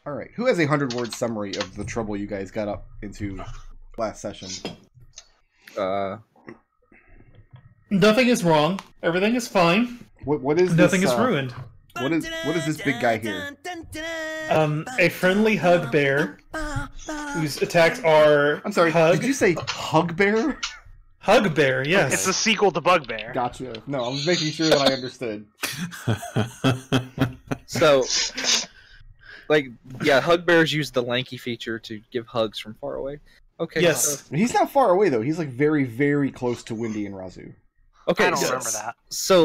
All right. Who has a 100-word summary of the trouble you guys got up into last session? Nothing is wrong. Everything is fine. What is Nothing this, is ruined. What is this big guy here? A friendly hug bear whose attacks are. I'm sorry. Hug. Did you say hug bear? Hug bear? Yes. It's the sequel to Bugbear. Gotcha. No, I was making sure that I understood. So, hug bears use the lanky feature to give hugs from far away. Okay. Yes. He's not far away though. He's like very, very close to Windy and Raazu. Okay. I don't remember that. So,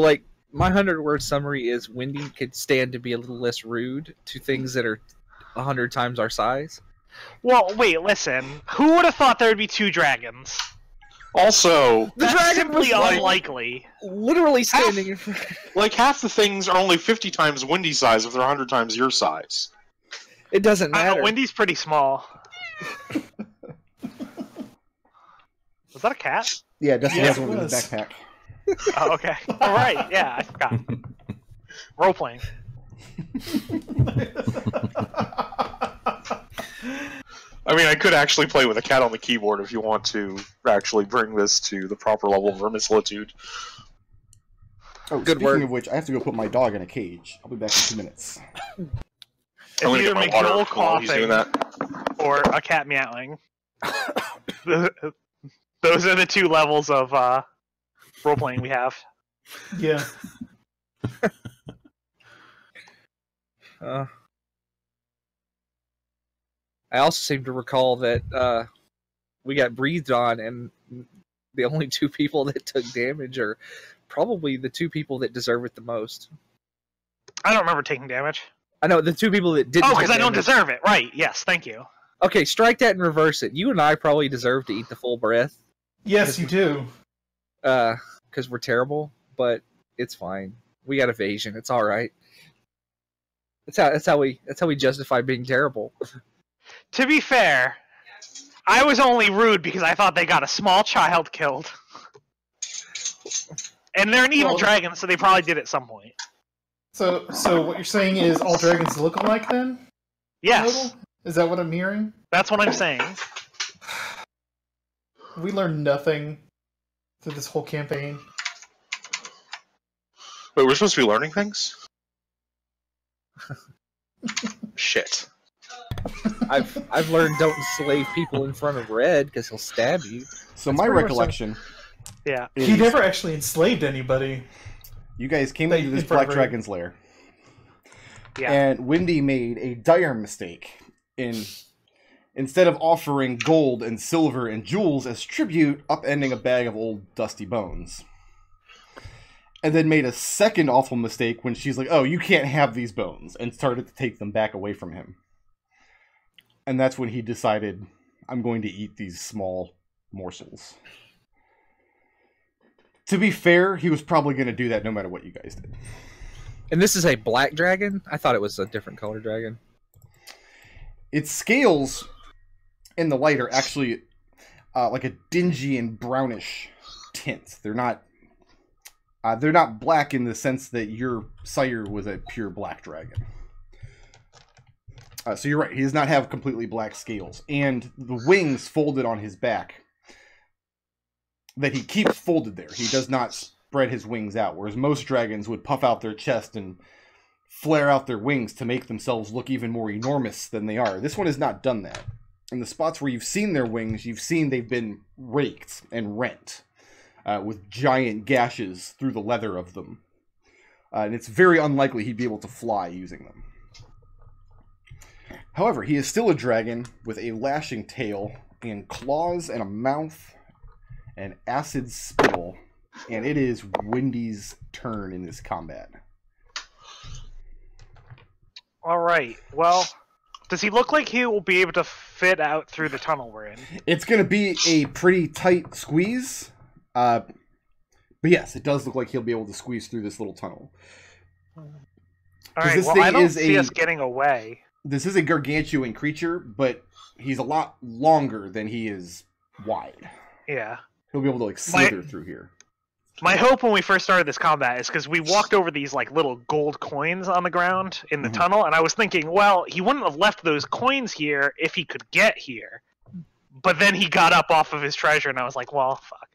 my 100-word summary is Windy could stand to be a little less rude to things that are 100 times our size. Well, wait, listen. Who would have thought there would be 2 dragons? Also, That's dragon was simply unlikely. Literally standing in front. like half the things are only 50 times Windy size if they're 100 times your size. It doesn't I matter. know, Wendy's pretty small. Was that a cat? Yeah, Dustin Yes, has one it in his was. backpack. Oh, okay. All right. Yeah, I forgot. Role playing. I mean, I could actually play with a cat on the keyboard if you want to actually bring this to the proper level of vermicelitude. Oh, Good speaking word. of which, I have to go put my dog in a cage. I'll be back in 2 minutes. It's I'm gonna either get my water McDohl while he's doing coughing that. or a cat meowing. Those are the 2 levels of role playing we have. Yeah. I also seem to recall that we got breathed on, and the only 2 people that took damage are probably the 2 people that deserve it the most. I don't remember taking damage. I know, the 2 people that didn't. Oh, because take I don't damage. deserve it. Right. Yes. Thank you. Okay, strike that and reverse it. You and I probably deserve to eat the full breath. Yes, you do. Because we're terrible, but it's fine. We got evasion. It's all right. That's how we justify being terrible. To be fair, I was only rude because I thought they got a small child killed. And they're an evil Well- dragon, so they probably did at some point. So what you're saying is all dragons look alike then? Yes, Nodal? Is that what I'm hearing? that's what I'm saying. We learned nothing through this whole campaign. Wait, we're supposed to be learning things? Shit. I've learned don't enslave people in front of Red because he'll stab you. So That's my pretty much recollection Yeah. is He never actually enslaved anybody. you guys came They- into this in front Black of Dragon's lair, Yeah. and Windy made a dire mistake instead of offering gold and silver and jewels as tribute, upending a bag of old dusty bones. And then made a second awful mistake when she's like, oh, you can't have these bones, and started to take them back away from him. And that's when he decided, I'm going to eat these small morsels. To be fair, he was probably going to do that no matter what you guys did. And this is a black dragon? I thought it was a different color dragon. Its scales in the light are actually like a dingy and brownish tint. They're not black in the sense that your sire was a pure black dragon. So you're right. He does not have completely black scales. And the wings folded on his back that he keeps folded there. He does not spread his wings out, whereas most dragons would puff out their chest and flare out their wings to make themselves look even more enormous than they are. This one has not done that. In the spots where you've seen their wings, you've seen they've been raked and rent with giant gashes through the leather of them. And it's very unlikely he'd be able to fly using them. However, he is still a dragon with a lashing tail and claws and a mouth and acid spittle. And it is Windy's turn in this combat. All right. Well, does he look like he will be able to fit out through the tunnel we're in? It's going to be a pretty tight squeeze. But yes, it does look like he'll be able to squeeze through this little tunnel. All right. this Well, thing I don't is see a- us getting away. This is a gargantuan creature, but he's a lot longer than he is wide. Yeah. He'll be able to like slither through here. My hope when we first started this combat is because we walked over these like little gold coins on the ground in the tunnel, and I was thinking, well, he wouldn't have left those coins here if he could get here. But then he got up off of his treasure, and I was like, well, fuck.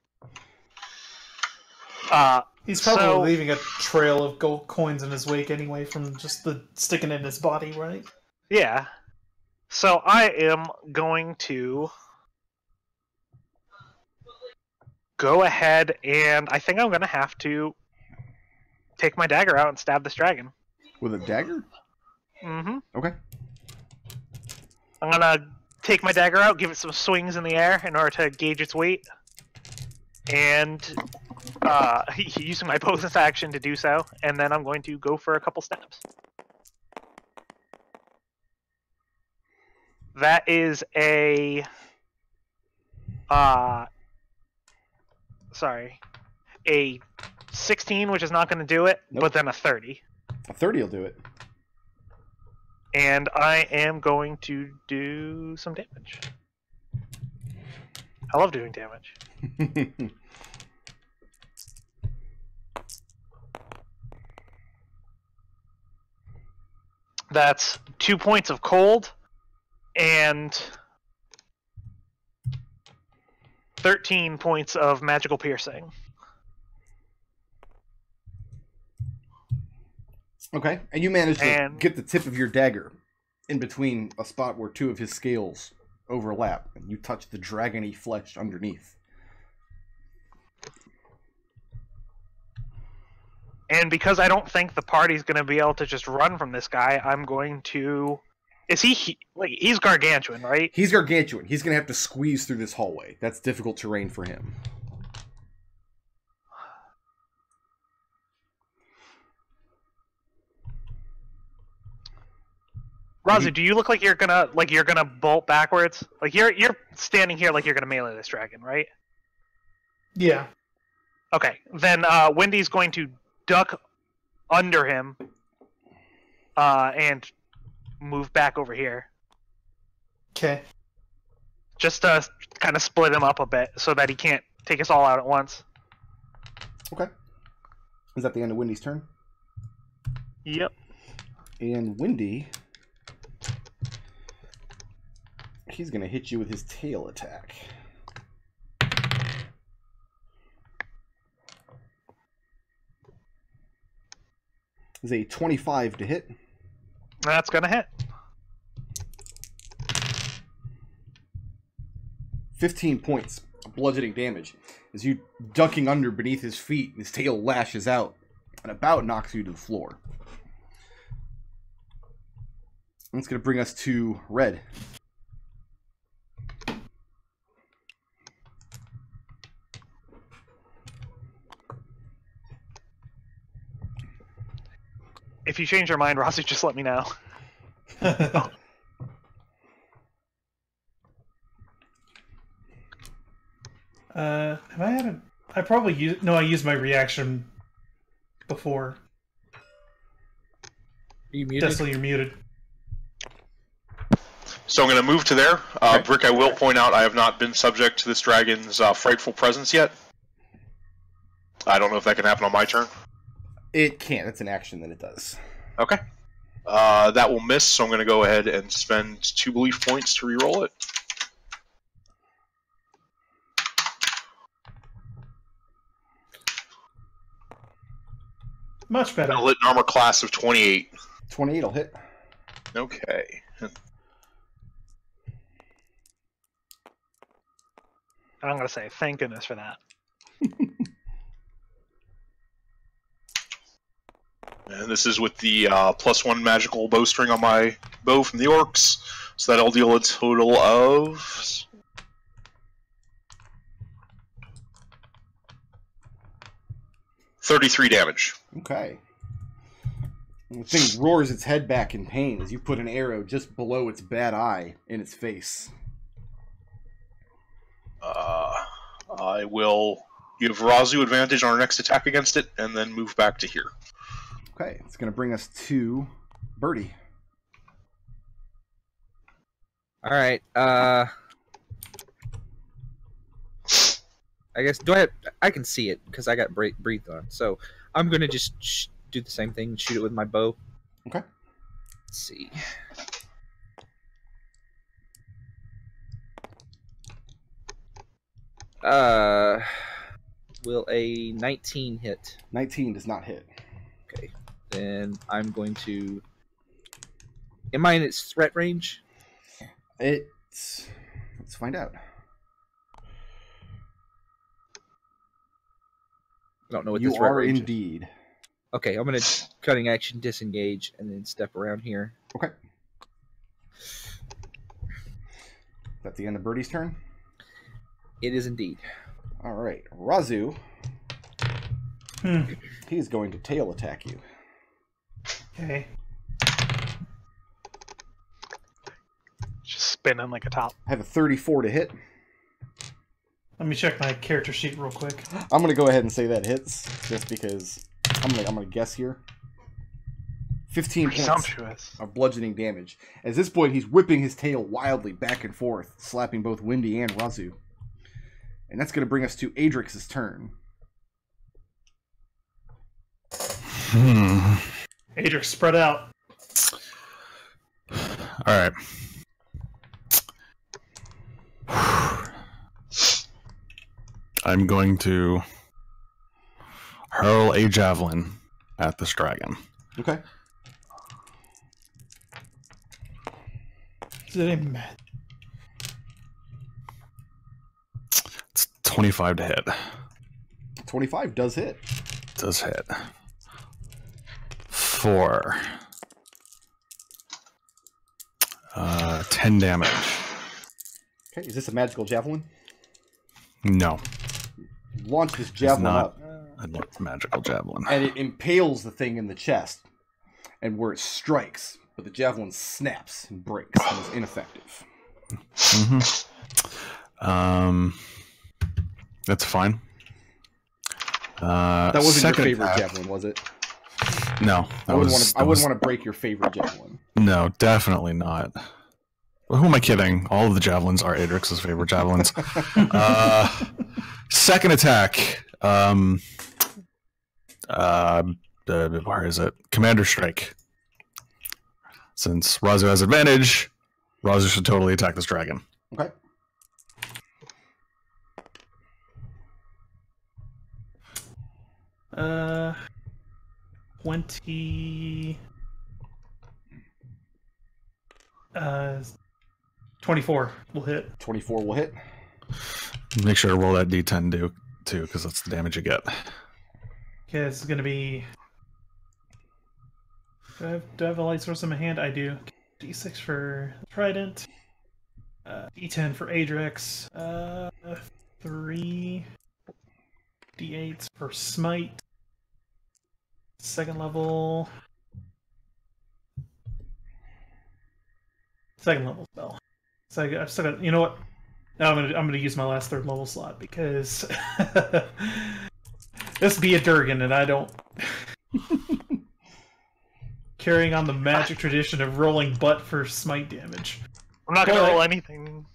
He's probably leaving a trail of gold coins in his wake anyway from just the sticking in his body, right? Yeah. So I am going to go ahead, and I think I'm going to have to take my dagger out and stab this dragon. With a dagger? Mm-hmm. Okay. I'm going to take my dagger out, give it some swings in the air in order to gauge its weight, and using my bonus action to do so, and then I'm going to go for a couple stabs. That is a... a 16, which is not going to do it, Nope. but then a 30. A 30 will do it. And I am going to do some damage. I love doing damage. That's 2 points of cold and 13 points of magical piercing. Okay, and you managed to And- get the tip of your dagger in between a spot where two of his scales overlap, and you touch the dragony flesh underneath. And because I don't think the party's going to be able to just run from this guy, I'm going to... Is he... Like, he's gargantuan, right? He's gargantuan. He's going to have to squeeze through this hallway. That's difficult terrain for him. Raazu, do you look like you're gonna bolt backwards? Like you're standing here like you're gonna melee this dragon, right? Yeah. Okay, then Wendy's going to duck under him and move back over here, Okay. just to kind of split him up a bit so that he can't take us all out at once. Okay. Is that the end of Wendy's turn? Yep. And Wendy... He's going to hit you with his tail attack. Is a 25 to hit. That's gonna hit. 15 points of bludgeoning damage. As you ducking under beneath his feet, his tail lashes out and about knocks you to the floor. That's going to bring us to Red. If you change your mind, Rossi, just let me know. Have I had a... I probably used... No, I used my reaction before. Are you muted? Destil, you're muted. So I'm going to move to there. Okay. Brick, I will point out I have not been subject to this dragon's frightful presence yet. I don't know if that can happen on my turn. It can't. It's an action that it does. Okay. That will miss, so I'm going to go ahead and spend 2 belief points to reroll it. Much better. A lit armor class of 28. 28 will hit. Okay. I'm gonna say thank goodness for that. And this is with the +1 magical bowstring on my bow from the orcs. So that'll deal a total of... $33 damage. Okay. The thing roars its head back in pain as you put an arrow just below its bad eye in its face. I will give Raazu advantage on our next attack against it, and then move back to here. Okay, it's going to bring us to Birdie. All right. I I guess I can see it because I got breathed on. So I'm gonna just do the same thing, shoot it with my bow. Okay. Let's see. Will a 19 hit? 19 does not hit. Okay. Then I'm going to. Am I in its threat range? Let's find out. I don't know what you the threat are range indeed. is. Okay, I'm gonna cutting action disengage and then step around here. Okay. That's the end of Birdie's turn? It is indeed. All right. Raazu. He's going to tail attack you. Okay. Just spinning like a top. I have a 34 to hit. Let me check my character sheet real quick. I'm going to go ahead and say that hits, just because I'm gonna guess here. 15 points of bludgeoning damage. At this point, he's whipping his tail wildly back and forth, slapping both Windy and Raazu. And that's going to bring us to Adrex's turn. Adrex, spread out. All right. I'm going to hurl a javelin at this dragon. Okay. Is it a match? It's 25 to hit. 25 does hit. Does hit. 4. 10 damage. Okay, is this a magical javelin? No. Launch this javelin up. A magical javelin. And it impales the thing in the chest. And where it strikes, but the javelin snaps and breaks and is ineffective. That's fine. That wasn't your favorite javelin, was it? No. I wouldn't want to break your favorite javelin. No, definitely not. Well, who am I kidding? All of the javelins are Adrex's favorite javelins. Second attack. Where is it? Commander Strike. Since Raazu has advantage, Raazu should totally attack this dragon. Okay. Uh, 20. 24 will hit. 24 will hit. Make sure to roll that d10 too, because that's the damage you get. Okay, this is going to be... Do I have a light source in my hand? I do. D6 for Trident. D10 for Adrex. 3 D8s for Smite. Second level. Second level spell. So I've still got. You know what? Now I'm gonna use my last third level slot because this be a Durgan and I don't. Carrying on the magic tradition of rolling butt for smite damage. I'm not gonna roll anything.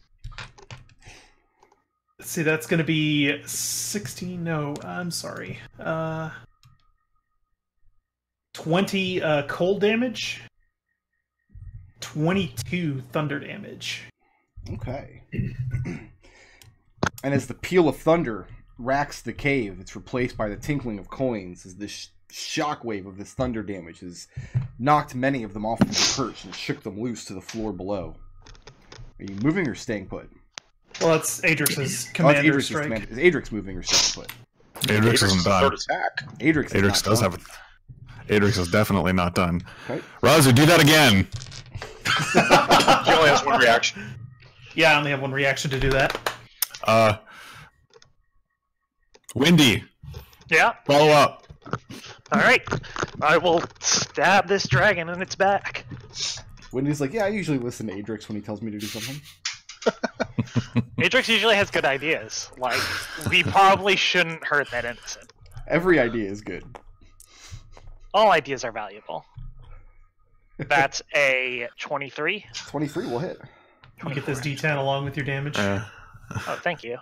Let's see, that's gonna be 16. No, I'm sorry. 20 cold damage. 22 thunder damage. Okay. And as the peal of thunder racks the cave, it's replaced by the tinkling of coins as this shockwave of this thunder damage has knocked many of them off of the perch and shook them loose to the floor below. Are you moving or staying put? Well, that's Adrex's commander strike. Is Adrex moving or staying put? Adrex isn't done. Attack. Adrex does have. Adrex is definitely not done. Okay. Raazu, do that again. He only has one reaction. Yeah, I only have one reaction to do that. Windy, Yeah. follow up. All right. I will stab this dragon in its back. Wendy's like, yeah, I usually listen to Adrex when he tells me to do something. Adrex usually has good ideas. Like, we probably shouldn't hurt that innocent. Every idea is good. All ideas are valuable. That's a 23. 23 will hit. You get this D10 along with your damage. Oh, thank you.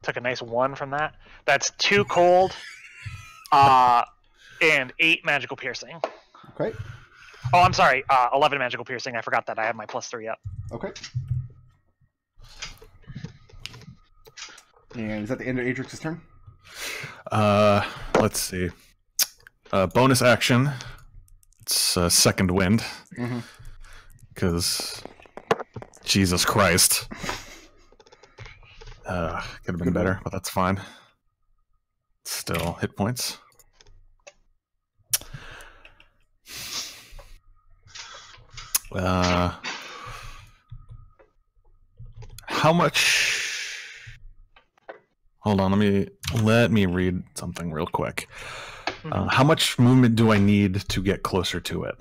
took a nice 1 from that. That's 2 cold, and 8 magical piercing. Okay. Oh, I'm sorry. 11 magical piercing. I forgot that I have my +3 up. Okay. And is that the end of Adrex's turn? Let's see. Bonus action. It's second wind. Because Jesus Christ. Could have been better, but that's fine. Still hit points. How much? Hold on, let me read something real quick. How much movement do I need to get closer to it?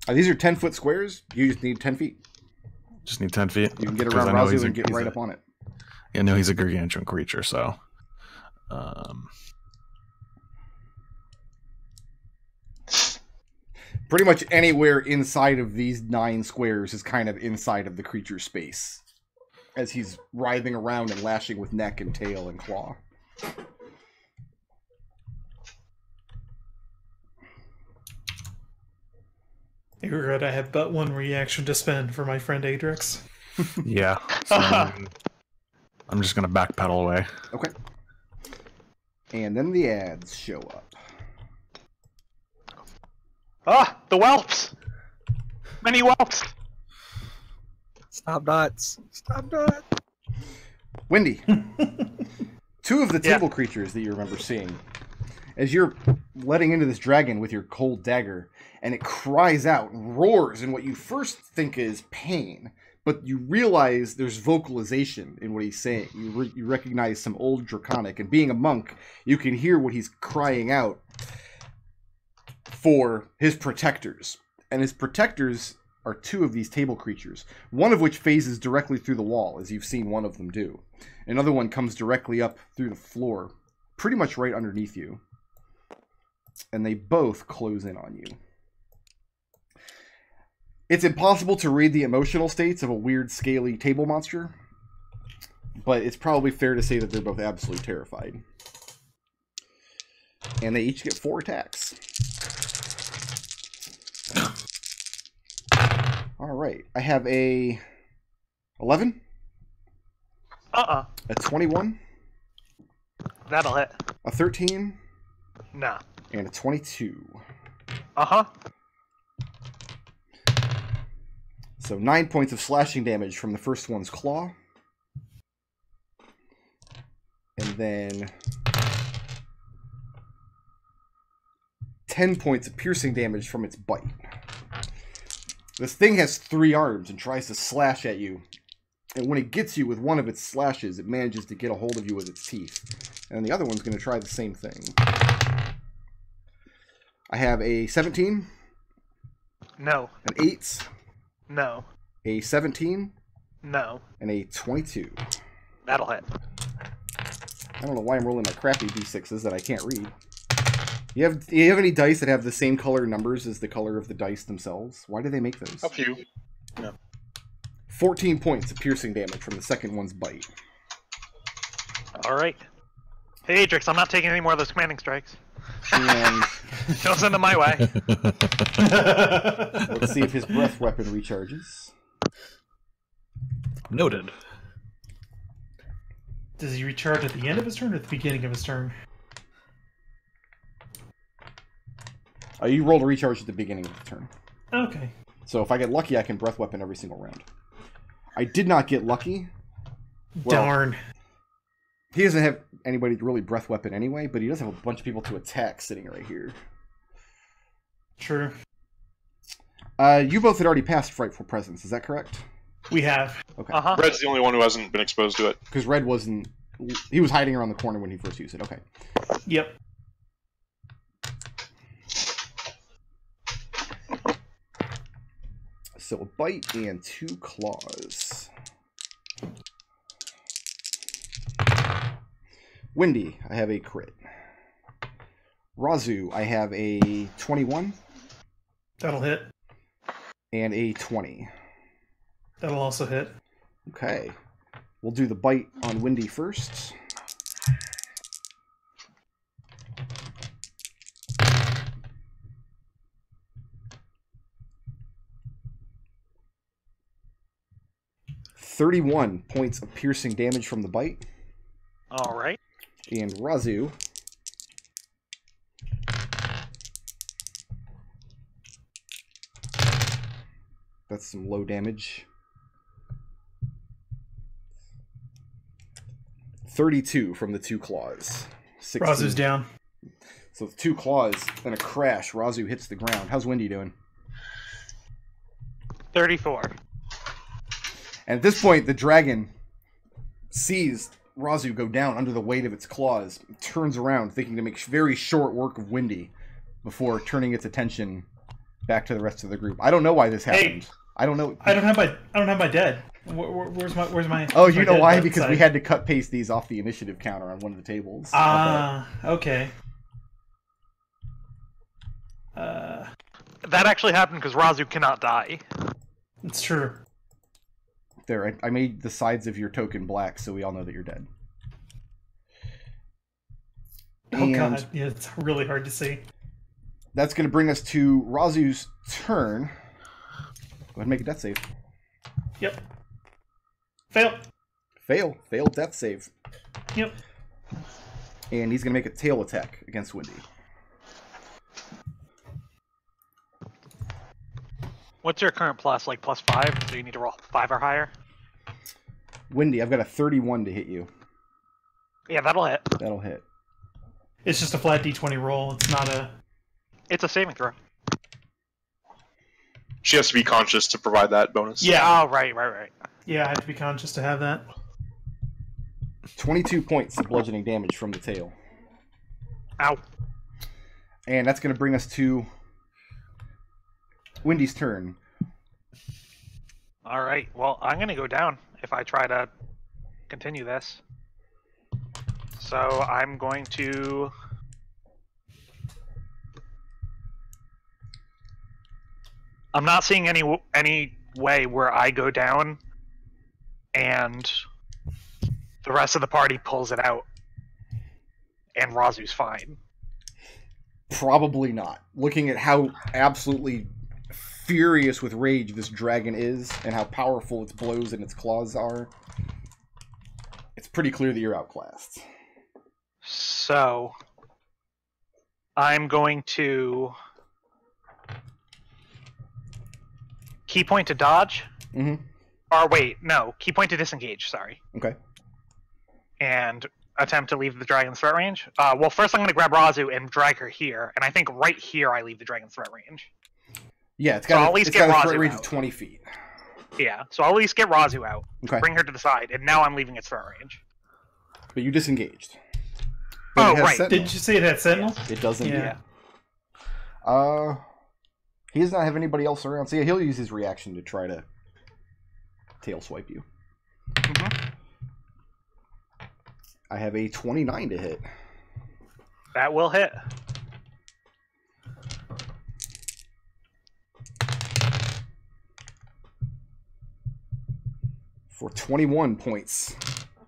These are 10-foot squares. You just need 10 feet. Just need 10 feet. You can get around Raazu and get right up on it. Yeah, no, he's a gargantuan creature, so. Pretty much anywhere inside of these 9 squares is kind of inside of the creature's space, as he's writhing around and lashing with neck and tail and claw. You're good. I have but one reaction to spend for my friend Adrex. Yeah. So I'm just going to backpedal away. Okay. And then the ads show up. Ah, the whelps! Many whelps! Stop dots. Stop dots. Wendy. 2 of the table creatures that you remember seeing. As you're letting into this dragon with your cold dagger, and it cries out and roars in what you first think is pain, but you realize there's vocalization in what he's saying. You recognize some old draconic, and being a monk, you can hear what he's crying out for his protectors. And his protectors are 2 of these table creatures, one of which phases directly through the wall, as you've seen one of them do. Another one comes directly up through the floor, pretty much right underneath you. And they both close in on you. It's impossible to read the emotional states of a weird, scaly table monster, but it's probably fair to say that they're both absolutely terrified. And they each get 4 attacks. Alright, I have a 11. Uh-uh. A 21. That'll hit. A 13. Nah. And a 22. Uh-huh. So 9 points of slashing damage from the first one's claw. And then 10 points of piercing damage from its bite. This thing has 3 arms and tries to slash at you. And when it gets you with one of its slashes, it manages to get a hold of you with its teeth. And the other one's going to try the same thing. I have a 17. No. An 8. No. A 17. No. And a 22. That'll hit. I don't know why I'm rolling my crappy d6s that I can't read. Do you have any dice that have the same color numbers as the color of the dice themselves? Why do they make those? A few. Yeah. 14 points of piercing damage from the second one's bite. Alright. Hey, Adrex, I'm not taking any more of those commanding strikes. And Don't send them my way. let's see if his breath weapon recharges. Noted. Does he recharge at the end of his turn or at the beginning of his turn? You roll to recharge at the beginning of the turn. Okay. So if I get lucky, I can breath weapon every single round. I did not get lucky. Well, Darn. He doesn't have anybody to really breath weapon anyway, but he does have a bunch of people to attack sitting right here. True. You both had already passed Frightful Presence, is that correct? We have. Okay. Uh-huh. Red's the only one who hasn't been exposed to it. Because Red wasn't... He was hiding around the corner when he first used it. Okay. Yep. So a bite and 2 claws. Windy, I have a crit. Raazu, I have a 21 That'll hit. and a 20. That'll also hit. Okay. We'll do the bite on Windy first. .31 points of piercing damage from the bite. All right. And Raazu. That's some low damage. 32 from the 2 claws. 16. Raazu's down. So with 2 claws and a crash, Raazu hits the ground. How's Windy doing? 34. And at this point, the dragon sees Raazu go down under the weight of its claws, turns around, thinking to make very short work of Windy before turning its attention back to the rest of the group. I don't know why this happened. I don't know. I don't have my dead. Where's my? Oh, where's you my know dead why? dead Because side? we had to cut paste these off the initiative counter on one of the tables. Okay. That actually happened because Raazu cannot die. It's true. There, I made the sides of your token black, so we all know that you're dead. Oh god, yeah, it's really hard to see. That's going to bring us to Raazu's turn. Go ahead and make a death save. Yep. Fail. Fail death save. Yep. And he's going to make a tail attack against Windy. What's your current plus? Like +5? So you need to roll 5 or higher? Windy, I've got a 31 to hit you. Yeah, that'll hit. That'll hit. It's just a flat d20 roll. It's not a... It's a saving throw. She has to be conscious to provide that bonus. Yeah. Oh, right. Yeah, I have to be conscious to have that. 22 points of bludgeoning damage from the tail. Ow. And that's going to bring us to Windy's turn. All right. Well, I'm going to go down if I try to continue this. So I'm going to... I'm not seeing any way where I go down and the rest of the party pulls it out and Raazu's fine. Probably not. Looking at how absolutely furious with rage this dragon is and how powerful its blows and its claws are, it's pretty clear that you're outclassed. So I'm going to key point to dodge. Mm-hmm. Or wait, no, key point to disengage, sorry. Okay. And attempt to leave the dragon's threat range. Well, first I'm going to grab Raazu and drag her here, and I think right here I leave the dragon's threat range. Yeah, it's got, So I'll at least it's get got a threat Raazu range of out. 20 feet. Yeah, so I'll at least get Raazu out, Okay. bring her to the side, and now I'm leaving its threat range. But you disengaged. But Oh, it has right. Sentinel. Did you say it had Sentinel? It doesn't. Yeah. He does not have anybody else around. So yeah, he'll use his reaction to try to tail swipe you. Mm-hmm. I have a 29 to hit. That will hit. For 21 points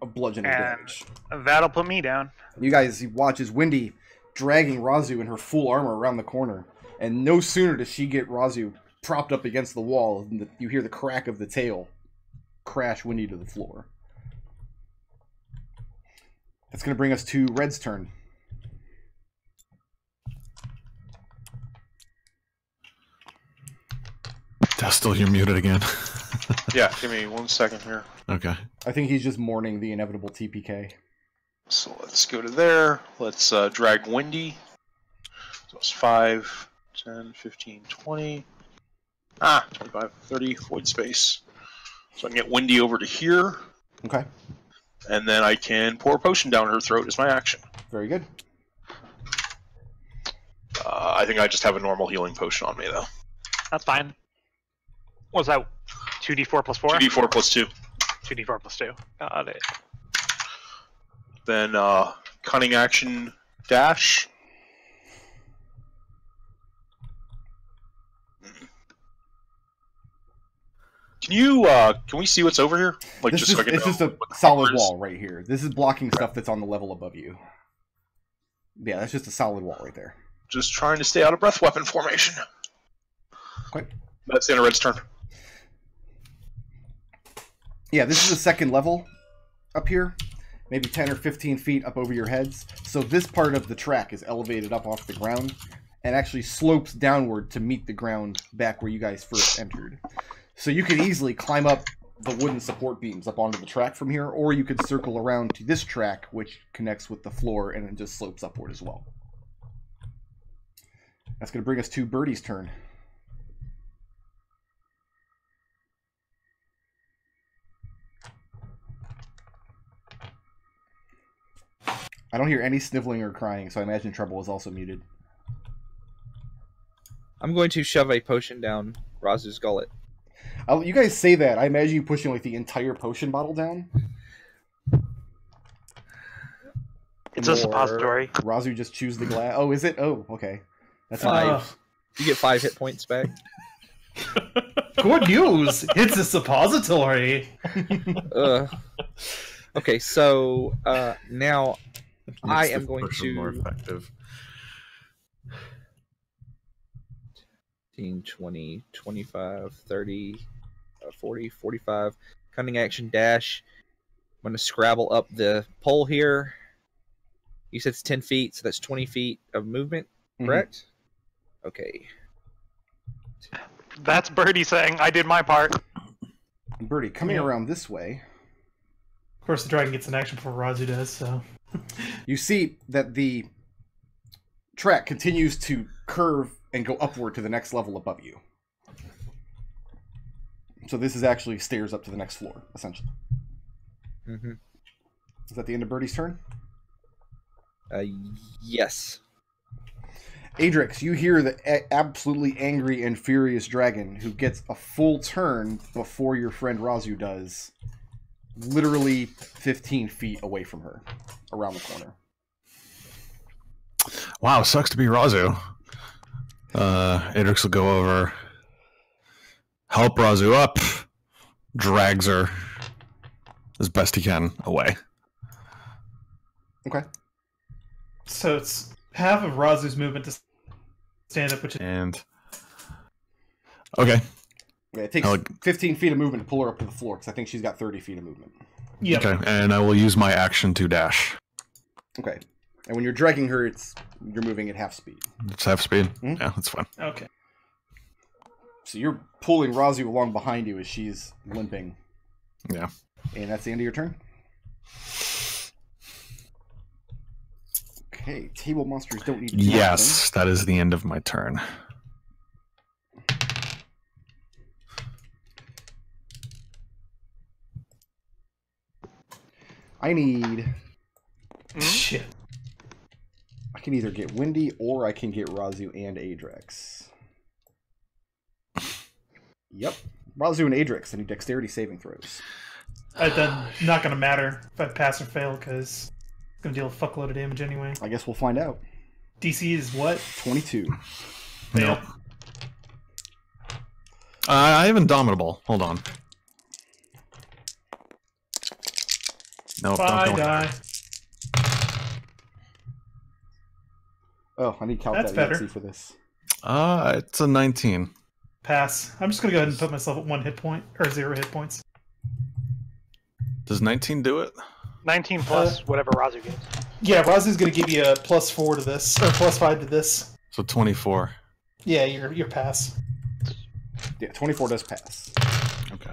of bludgeoning And damage. that'll put me down. You guys watch as Windy dragging Raazu in her full armor around the corner. And no sooner does she get Raazu propped up against the wall than you hear the crack of the tail crash Windy to the floor. That's going to bring us to Red's turn. Destil, you're muted again. Yeah, give me 1 second here. Okay. I think he's just mourning the inevitable TPK. So let's go to there. Let's drag Windy. So it's 5, 10, 15, 20. 25, 30, void space. So I can get Windy over to here, Okay, and then I can pour a potion down her throat as my action. very good. I think I just have a normal healing potion on me, though. That's fine. What was that? 2d4 plus 4? 2d4 plus 2. 2d4 plus 2. Got it. Then cunning action dash. Can you can we see what's over here? Like This just is, so I can it's know just a what the solid cover is? wall right here. This is blocking stuff that's on the level above you. Yeah, that's just a solid wall right there. Just trying to stay out of breath weapon formation. Okay. That's the end of Red's turn. Yeah, this is the second level up here. Maybe 10 or 15 feet up over your heads. So this part of the track is elevated up off the ground and actually slopes downward to meet the ground back where you guys first entered. So you could easily climb up the wooden support beams up onto the track from here, or you could circle around to this track, which connects with the floor and it just slopes upward as well. That's going to bring us to Birdie's turn. I don't hear any sniveling or crying, so I imagine Treble is also muted. I'm going to shove a potion down Raazu's gullet. You guys say that. I imagine you pushing like the entire potion bottle down. It's a suppository. Raazu just chews the glass. Oh, is it? Oh, okay. That's 5. You get 5 hit points back. Good news! It's a suppository. Okay, so now I Makes am the going potion more to effective. 15, 20, 25, 30, 40, 45. Cunning action dash. I'm going to scrabble up the pole here. You said it's 10 feet, so that's 20 feet of movement, correct? Okay. That's Birdie saying, I did my part. Birdie, coming around this way, Of course, the dragon gets an action before Raazu does, so... you see that the track continues to curve and go upward to the next level above you. So this is actually stairs up to the next floor, essentially. Mm-hmm. Is that the end of Birdie's turn? Yes. Adrex, you hear the absolutely angry and furious dragon who gets a full turn before your friend Raazu does, literally 15 feet away from her, around the corner. Wow, sucks to be Raazu. Adrex will go over, help Raazu up, drags her as best he can away. Okay. So it's half of Raazu's movement to stand up, which is... And okay, Yeah, it takes 15 feet of movement to pull her up to the floor, because I think she's got 30 feet of movement. Yep. okay, and I will use my action to dash. Okay. And when you're dragging her, you're moving at half speed. It's half speed. Mhm. Yeah, that's fine. Okay. So you're pulling Raazu along behind you as she's limping. Yeah. And that's the end of your turn? Okay, table monsters don't need to do Yes, that is the end of my turn. I need... Shit. I can either get Windy or I can get Raazu and Adrex. Yep. Raazu and Adrex. I need dexterity saving throws. Then not going to matter if I pass or fail, because it's going to deal a fuckload of damage anyway. I guess we'll find out. DC is what? 22. Fail. I have Indomitable. Hold on. Nope, Bye, don't go. die. Oh, I need to count That's that better. EXE for this. It's a 19. Pass. I'm just going to go ahead and put myself at 1 hit point, or 0 hit points. Does 19 do it? 19 plus whatever Raazu gets. Yeah, Raazu's going to give you a +4 to this, or +5 to this. So 24. Yeah, your pass. Yeah, 24 does pass. Okay.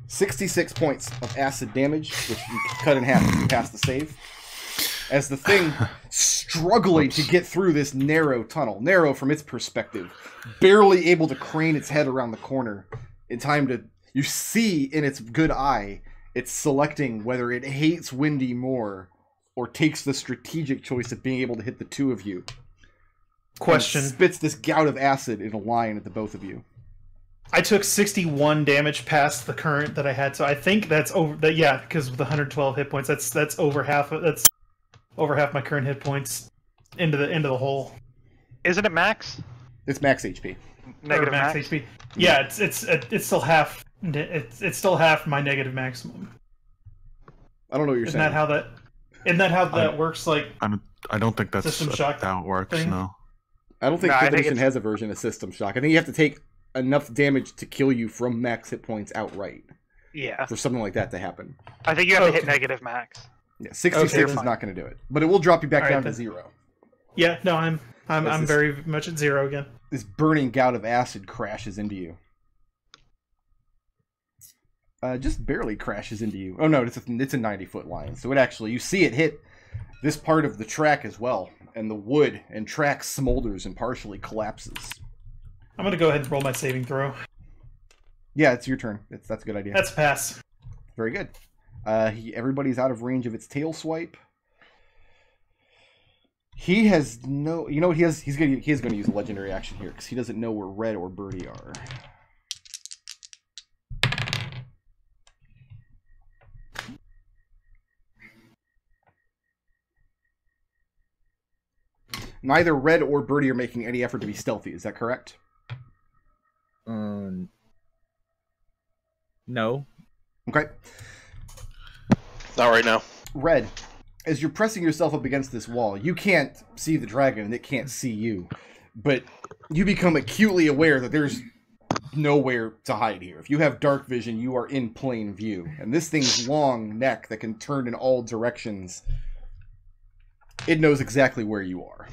66 points of acid damage, which you cut in half if you pass the save. As the thing struggling to get through this narrow tunnel, narrow from its perspective, barely able to crane its head around the corner in time to... You see in its good eye, it's selecting whether it hates Windy more or takes the strategic choice of being able to hit the two of you. Question. And spits this gout of acid in a line at the both of you. I took 61 damage past the current that I had, so I think that's over. That yeah, because with 112 hit points, that's over half. That's over half my current hit points into the hole. Isn't it max? It's max HP. Negative max max. HP. Yeah, it's still half. It's still half my negative maximum. I don't know what you're Isn't saying. that how that works? Like, I don't think that's System shock how it works. thing? No. I don't think No, I 5th think edition it's- has a version of System Shock. I think you have to take enough damage to kill you from max hit points outright Yeah. for something like that to happen. I think you have to hit Okay. negative max. Yeah, 66 is then. not going to do it, but it will drop you back All right, down to then. 0. yeah, no, I'm this- very much at 0 again. This burning gout of acid crashes into you. Just barely crashes into you. Oh no, it's a 90-foot line, so it actually, you see it hit this part of the track as well, and the wood and track smolders and partially collapses. I'm gonna go ahead and roll my saving throw. Yeah, it's your turn. That's a good idea. That's a pass. Very good. Everybody's out of range of its tail swipe. He has no. You know what he has? He is going to use a legendary action here because he doesn't know where Red or Birdie are. Neither Red or Birdie are making any effort to be stealthy. Is that correct? No. Okay. Not right now. Red, as you're pressing yourself up against this wall, you can't see the dragon and it can't see you. But you become acutely aware that there's nowhere to hide here. If you have dark vision, you are in plain view. And this thing's long neck that can turn in all directions, it knows exactly where you are.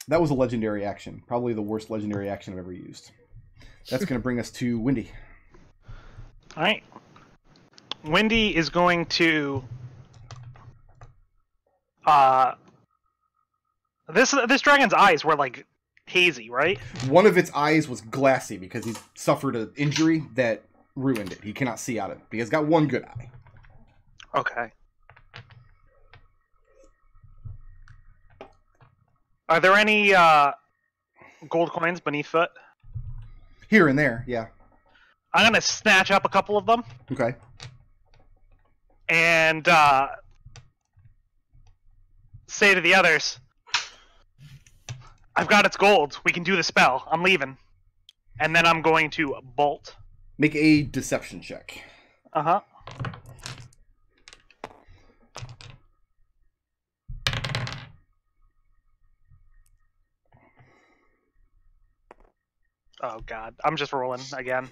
That was a legendary action. Probably the worst legendary action I've ever used. That's going to bring us to Windy. All right. Windy is going to. This dragon's eyes were like hazy, right? One of its eyes was glassy because he's suffered an injury that ruined it. He cannot see out of it. But he has got one good eye. Okay. Are there any gold coins beneath foot? Here and there, yeah. I'm gonna snatch up a couple of them Okay. and say to the others, "I've got its gold. We can do the spell. I'm leaving." And then I'm going to bolt. Make a deception check. Uh-huh. Oh god, I'm just rolling again.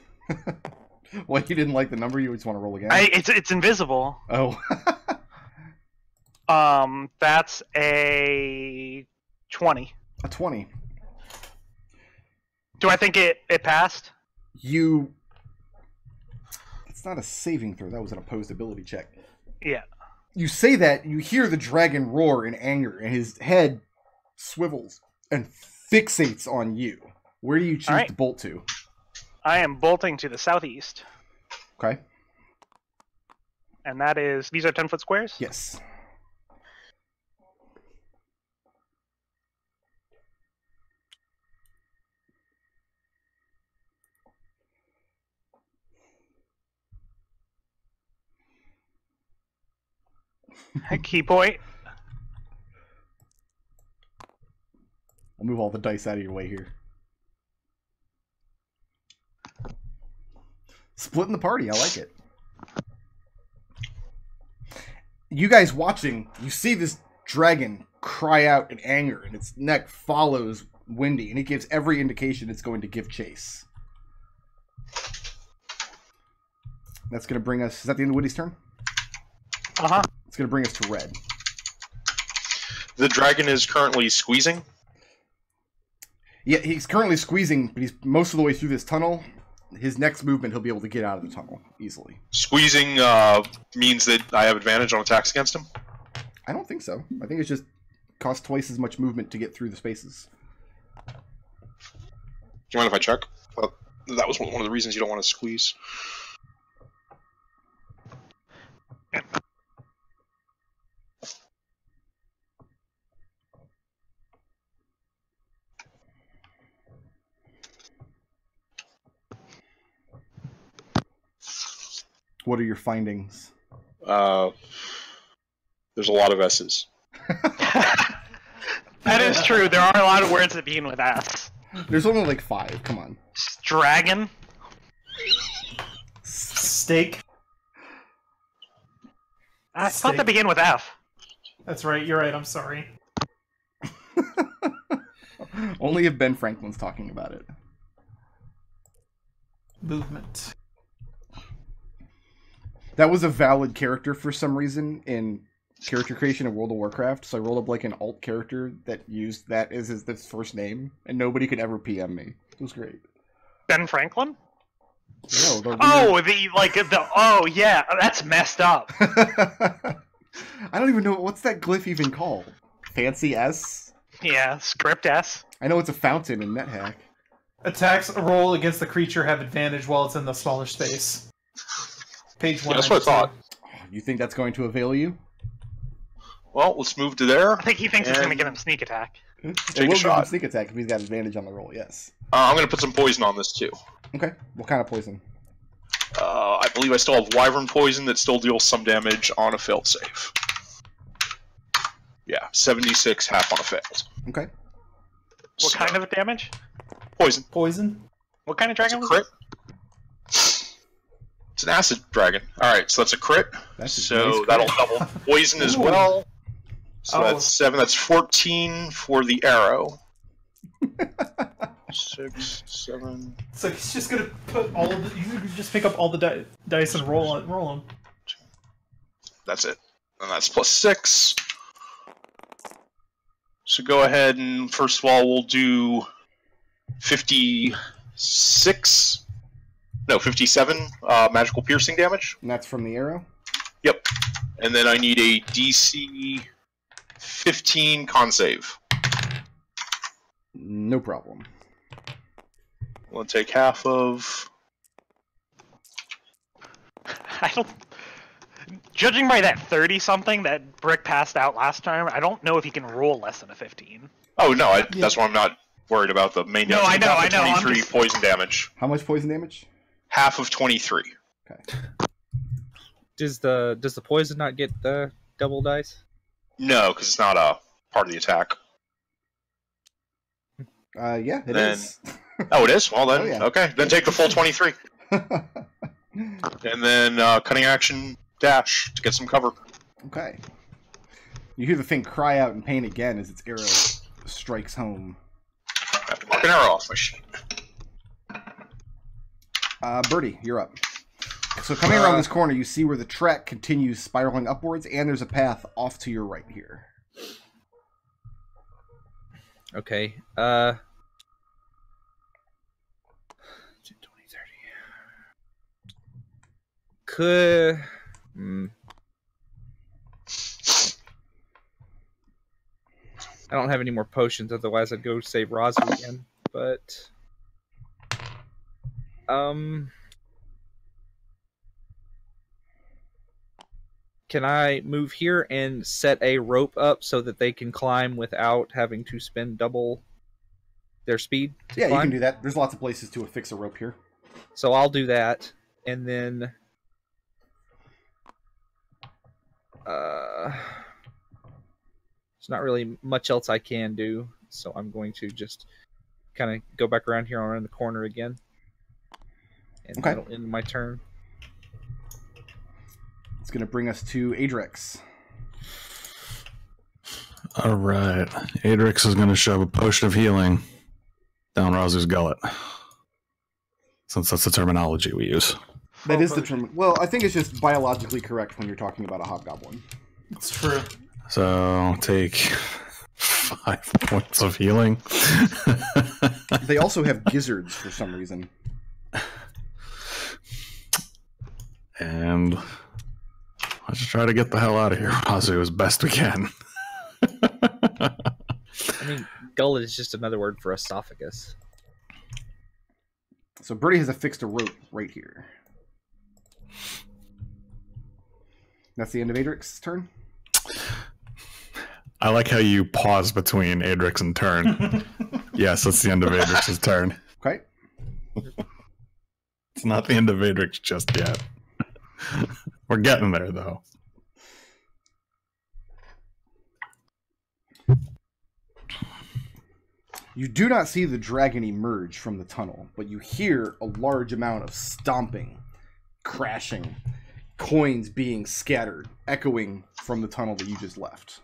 What, you didn't like the number? You just want to roll again? It's invisible. Oh. That's a 20. A 20. Do I think it passed? You... It's not a saving throw. That was an opposed ability check. Yeah. You say that, you hear the dragon roar in anger, and his head swivels and fixates on you. Where do you choose Alright. to bolt to? I am bolting to the southeast. Okay. And that is... These are 10-foot squares? Yes. Key point. I'll move all the dice out of your way here. Splitting the party, I like it. You guys watching, you see this dragon cry out in anger, and its neck follows Windy, and it gives every indication it's going to give chase. That's going to bring us... Is that the end of Windy's turn? Uh-huh. It's going to bring us to Red. The dragon is currently squeezing. Yeah, he's currently squeezing, but he's most of the way through this tunnel. His next movement, he'll be able to get out of the tunnel easily. Squeezing means that I have advantage on attacks against him. I don't think so. I think it's just costs twice as much movement to get through the spaces. Do you mind if I check? That was one of the reasons you don't want to squeeze. What are your findings? There's a lot of S's. That is true. There are a lot of words that begin with S. There's only like 5. Come on. Dragon. Steak. I thought they begin with F. That's right. You're right. I'm sorry. Only if Ben Franklin's talking about it. Movement. That was a valid character for some reason in character creation in World of Warcraft, so I rolled up like an alt character that used that as his first name, and nobody could ever PM me. It was great. Ben Franklin? No, oh yeah, that's messed up. I don't even know what's that glyph even called. Fancy S? Yeah, script S. I know it's a fountain in NetHack. Attacks roll against the creature have advantage while it's in the smaller space. Page 1. Yeah, that's what I thought. You think that's going to avail you? Well, let's move to there. I think he thinks it's going to get him sneak attack. It Take will a give him shot. sneak attack if he's got advantage on the roll, yes. I'm going to put some poison on this too. Okay, what kind of poison? I believe I still have Wyvern Poison that still deals some damage on a failed save. Yeah, 76 half on a failed. Okay. What kind of damage? Poison. Poison? What kind of dragon was Crit. it? It's an acid dragon. Alright, so that's a crit. That's a So nice crit. that'll double poison as Ooh. well. So Oh. that's 7. That's 14 for the arrow. 6, 7. So he's just gonna put all of the. You can just pick up all the dice and roll them. That's it. And that's plus 6. So go ahead and first of all we'll do 56. No, 57 magical piercing damage. And that's from the arrow? Yep. And then I need a DC 15 con save. No problem. We'll take half of. I don't. Judging by that 30-something that Brick passed out last time, I don't know if he can roll less than a 15. Oh no, that's why I'm not worried about the main No, damage. I know, Half of I know, I'm 23 just- poison damage. How much poison damage? Half of 23. Okay. Does the poison not get the double dice? No, because it's not a part of the attack. Yeah, it Then- is. Oh, it is? Well then, Oh, yeah. okay. Then take the full 23. And then cutting action dash to get some cover. Okay. You hear the thing cry out in pain again as its arrow strikes home. I have to mark an arrow off my sheet. Birdie, you're up. So coming around this corner, you see where the track continues spiraling upwards, and there's a path off to your right here. Okay. 10, 20, 30. Could. I don't have any more potions, otherwise I'd go save Raazu again. But. Can I move here and set a rope up so that they can climb without having to spend double their speed to Yeah, you climb? can do that. There's lots of places to affix a rope here. So I'll do that, and then there's not really much else I can do, so I'm going to just kind of go back around here around the corner again, and Okay. that'll end my turn. It's going to bring us to Adrex. All right. Adrex is going to shove a potion of healing down Raazu's gullet. Since that's the terminology we use. That is the term. Well, I think it's just biologically correct when you're talking about a hobgoblin. It's true. So take 5 points of healing. They also have gizzards for some reason. And let's try to get the hell out of here, Raazu, as best we can. I mean, gullet is just another word for esophagus. So Birdie has affixed a rope right here. That's the end of Adrex's turn? I like how you pause between Adrex and turn. Yes, that's the end of Adrex's turn. Okay. It's not the end of Adrex just yet. We're getting there, though. You do not see the dragon emerge from the tunnel, but you hear a large amount of stomping, crashing, coins being scattered, echoing from the tunnel that you just left.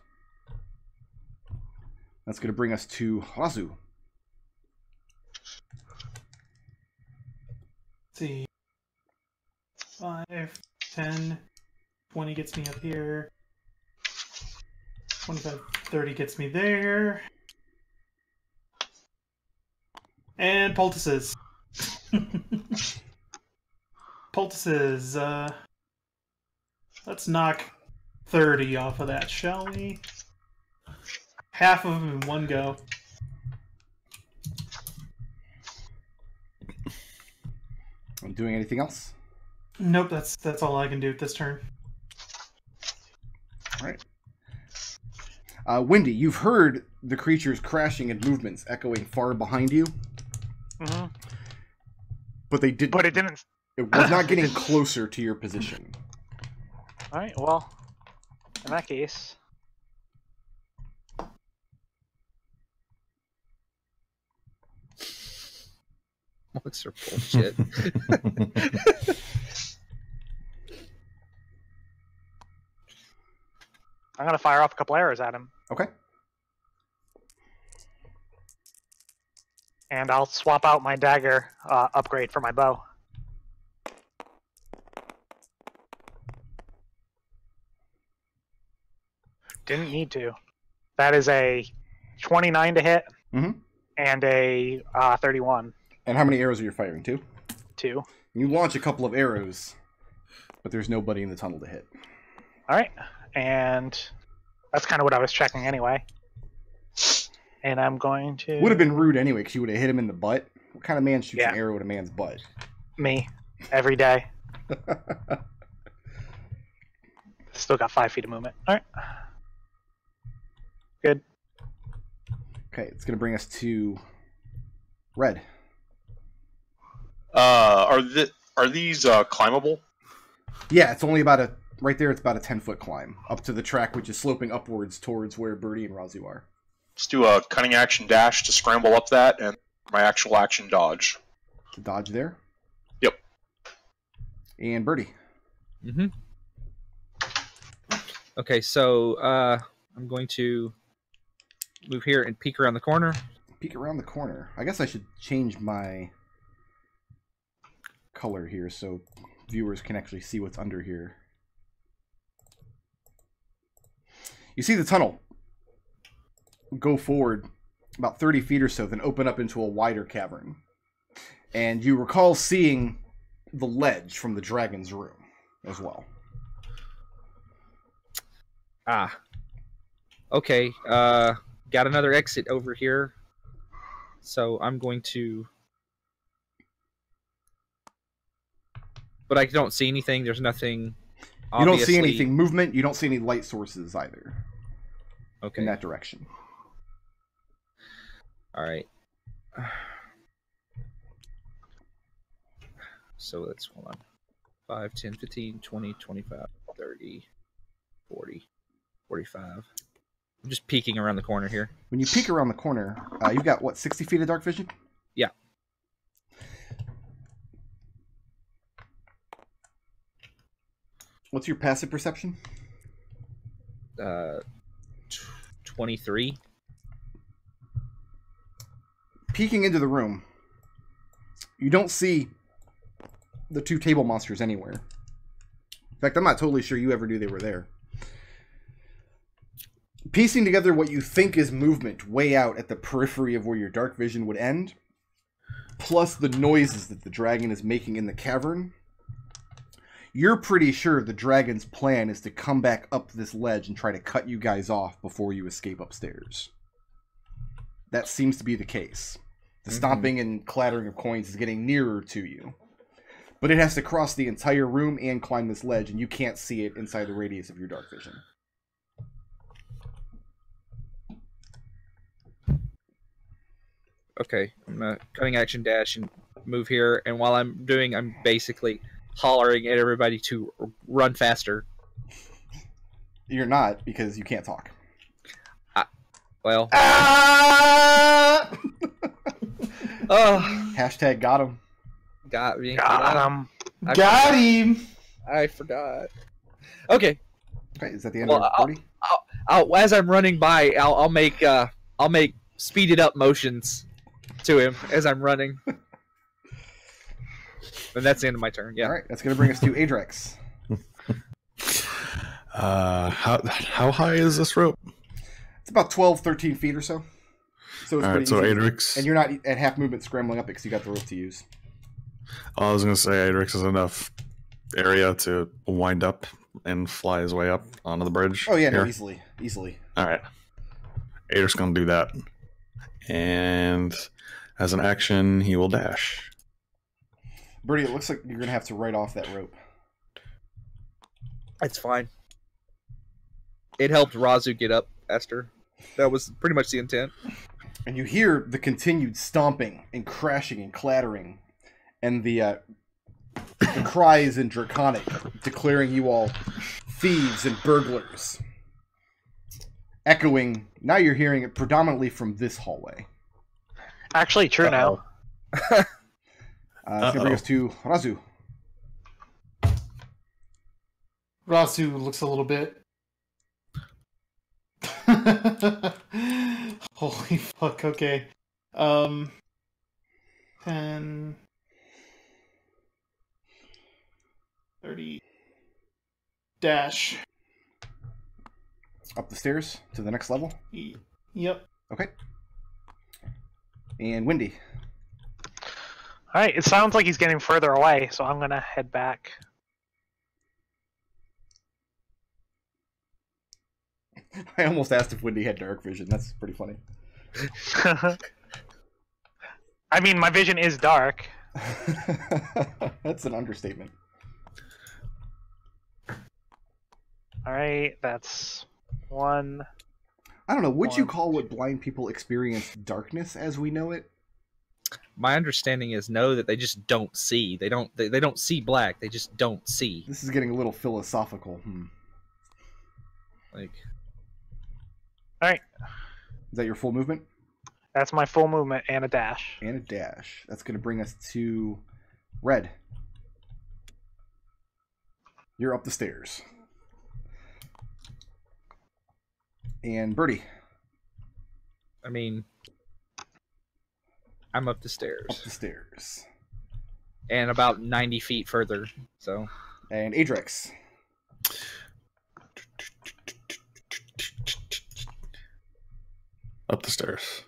That's going to bring us to Raazu. Let's see. 5, 10, 20 gets me up here. 25, 30 gets me there. And poultices. Poultices. Let's knock 30 off of that, shall we? Half of them in one go. I'm doing anything else? Nope, that's all I can do this turn. All right. Wendy, you've heard the creature's crashing and movements echoing far behind you. Mm-hmm. But they did. But it didn't. It was not getting closer to your position. All right. Well, in that case, What's her bullshit? I'm gonna fire off a couple arrows at him, Okay. and I'll swap out my dagger upgrade for my bow. Didn't need to. That is a 29 to hit, and a 31. And how many arrows are you firing? 2? 2. You launch a couple of arrows, but there's nobody in the tunnel to hit. All right, and that's kind of what I was checking anyway. And I'm going to... Would have been rude anyway, because you would have hit him in the butt. What kind of man shoots an arrow at a man's butt? Me. Every day. Still got 5 feet of movement. All right. Good. Okay, it's going to bring us to Red. Are these climbable? Yeah, it's only about right there. It's about a 10-foot climb up to the track, which is sloping upwards towards where Birdie and Raazu are. Let's do a cunning action dash to scramble up that, and my actual action dodge. To dodge there. Yep. And Birdie. Mm-hmm. Okay, so I'm going to move here and peek around the corner. Peek around the corner. I guess I should change my color here so viewers can actually see what's under here. You see the tunnel go forward about 30 feet or so, then open up into a wider cavern. And you recall seeing the ledge from the dragon's room as well. Ah. Okay, got another exit over here. So I'm going to... But I don't see anything. There's nothing. You don't see anything movement. You don't see any light sources either. Okay. In that direction. All right. So let's hold on. 5, 10, 15, 20, 25, 30, 40, 45. I'm just peeking around the corner here. When you peek around the corner, you've got, what, 60 feet of dark vision? Yeah. What's your passive perception? 23. Peeking into the room, you don't see the 2 table monsters anywhere. In fact, I'm not totally sure you ever knew they were there. Piecing together what you think is movement way out at the periphery of where your dark vision would end, plus the noises that the dragon is making in the cavern, you're pretty sure the dragon's plan is to come back up this ledge and try to cut you guys off before you escape upstairs. That seems to be the case. The stomping and clattering of coins is getting nearer to you. But it has to cross the entire room and climb this ledge, and you can't see it inside the radius of your dark vision. Okay, I'm gonna cutting action dash and move here, and while I'm doing, I'm basically hollering at everybody to run faster. You're not, because you can't talk. Well. Ah! Oh, Hashtag got him. got me. Got him. Got him. I forgot. Okay. Okay, is that the end Well, of Birdie? I'll as I'm running by, I'll make speeded up motions to him as I'm running. And that's the end of my turn. Yeah. All right, that's going to bring us to Adrex. How high is this rope? It's about 12, 13 feet or so. So it's All pretty right, so easy. Adrex. And you're not at half movement scrambling up it because you got the rope to use. I was gonna say Adrex has enough area to wind up and fly his way up onto the bridge. Oh yeah, no, here. easily. All right, Adrex gonna do that, and as an action, he will dash. Birdie, it looks like you're gonna have to write off that rope. It's fine. It helped Raazu get up, Esther. That was pretty much the intent. And you hear the continued stomping and crashing and clattering, and the cries in Draconic declaring you all thieves and burglars. Echoing, now you're hearing it predominantly from this hallway. Actually, true now. It's going to bring us to Raazu. Raazu looks a little bit. Holy fuck, okay. 10 30 dash. Up the stairs to the next level. Yep. Okay. And Windy. Alright, it sounds like he's getting further away, so I'm gonna head back. I almost asked if Windy had dark vision. That's pretty funny. I mean, my vision is dark. That's an understatement. Alright, that's one. I don't know. Would you One. call what blind people experience darkness as we know it? My understanding is that they just don't see. They don't see black. They just don't see. This is getting a little philosophical. Like, Alright, Is that your full movement? that's my full movement and a dash. And a dash. That's going to bring us to Red. You're up the stairs. And Birdie. I mean, I'm up the Up stairs the stairs. and about 90 feet further. So And Adrex. Up the stairs.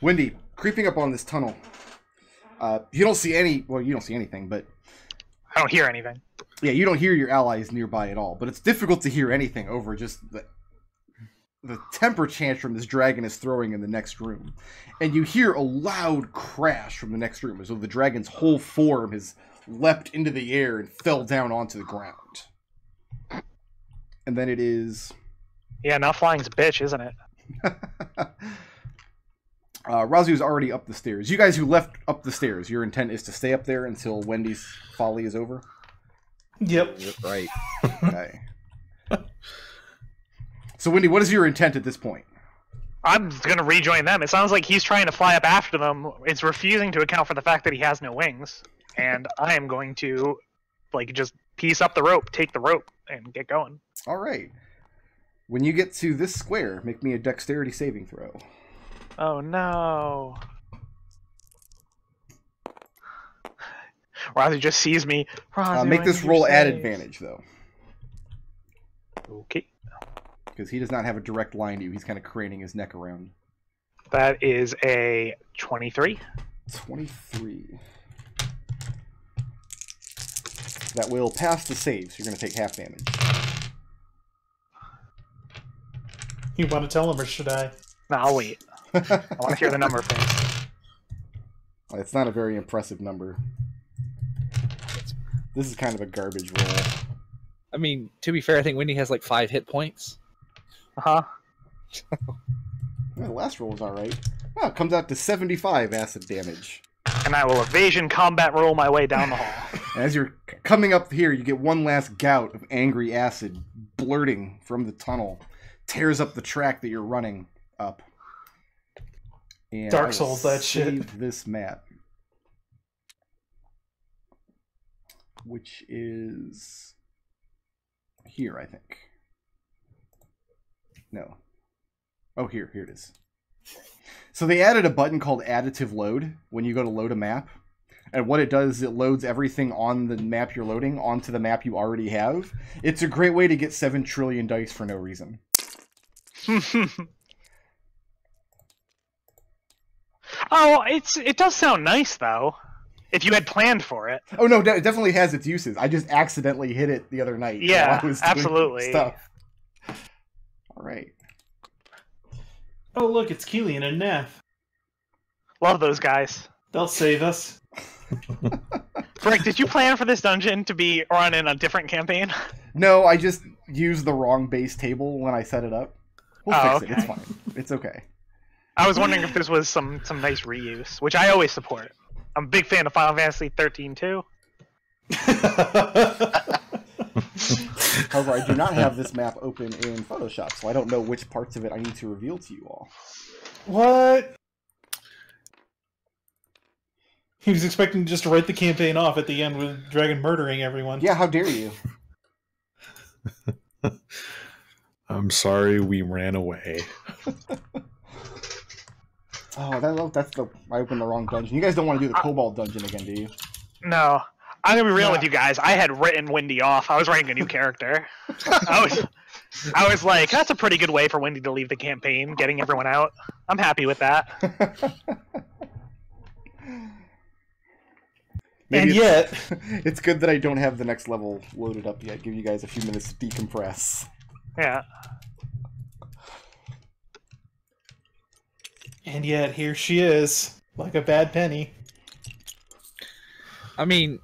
Windy, creeping up on this tunnel. You don't see any... Well, you don't see anything, but... I don't hear anything. Yeah, you don't hear your allies nearby at all. But it's difficult to hear anything over just the temper tantrum this dragon is throwing in the next room. And you hear a loud crash from the next room, as though the dragon's whole form has leapt into the air and fell down onto the ground. And then it is... Yeah, now flying's a bitch, isn't it? Raazu's already up the stairs. You guys who left up the stairs, your intent is to stay up there until Wendy's folly is over? Yep. right. Okay. So, Wendy, what is your intent at this point? I'm gonna rejoin them. It sounds like he's trying to fly up after them. It's refusing to account for the fact that he has no wings. And I am going to, like, just piece up the rope, take the rope, and get going. All right. When you get to this square, make me a dexterity saving throw. Oh no. Raazu just sees me. Raazu, Make I this need your roll at save. advantage, though, Okay. because he does not have a direct line to you. He's kind of craning his neck around. That is a 23. 23. That will pass the save, so you're going to take half damage. You want to tell him, or should I? No, I'll wait. I want to hear the number first. It's not a very impressive number. This is kind of a garbage roll. I mean, to be fair, I think Wendy has like 5 hit points. Uh-huh. Well, the last roll was alright. Oh, it comes out to 75 acid damage. And I will evasion combat roll my way down the hall. And as you're coming up here, you get one last gout of angry acid blurting from the tunnel. Tears up the track that you're running up. And Dark I will Souls, that shit. save this map, which is here, I think. No. Oh, here it is. So they added a button called additive load when you go to load a map. And what it does is it loads everything on the map you're loading onto the map you already have. It's a great way to get 7 trillion dice for no reason. Oh, it does sound nice though. If you had planned for it. Oh no, it definitely has its uses. I just accidentally hit it the other night. Yeah, while I was doing absolutely. Stuff. All right. Oh, look, it's Keelian and Neff. Love those guys. They'll save us. Frank, did you plan for this dungeon to be run in a different campaign? No, I just used the wrong base table when I set it up. We'll fix it. It's fine. It's okay. I was wondering if this was some nice reuse, which I always support. I'm a big fan of Final Fantasy 13 too. However, I do not have this map open in Photoshop, so I don't know which parts of it I need to reveal to you all. What? He was expecting just to write the campaign off at the end with Dragon murdering everyone. Yeah, how dare you? I'm sorry we ran away. Oh, that's the... I opened the wrong dungeon. You guys don't want to do the Kobold dungeon again, do you? No. I'm gonna be real with you guys. I had written Wendy off. I was writing a new character. I was like, that's a pretty good way for Wendy to leave the campaign, getting everyone out. I'm happy with that. And yet... It's good that I don't have the next level loaded up yet. Give you guys a few minutes to decompress. Yeah. And yet, here she is, like a bad penny. I mean,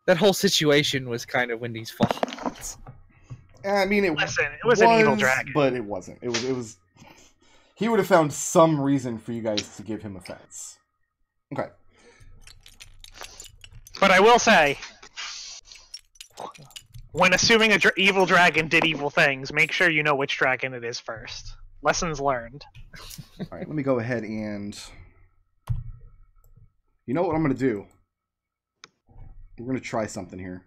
that whole situation was kind of Wendy's fault. I mean, it Listen, it was an evil dragon. But it wasn't. It was... He would have found some reason for you guys to give him offense. Okay. But I will say, when assuming an evil dragon did evil things, make sure you know which dragon it is first. Lessons learned. Alright, let me go ahead and... You know what I'm going to do? We're going to try something here.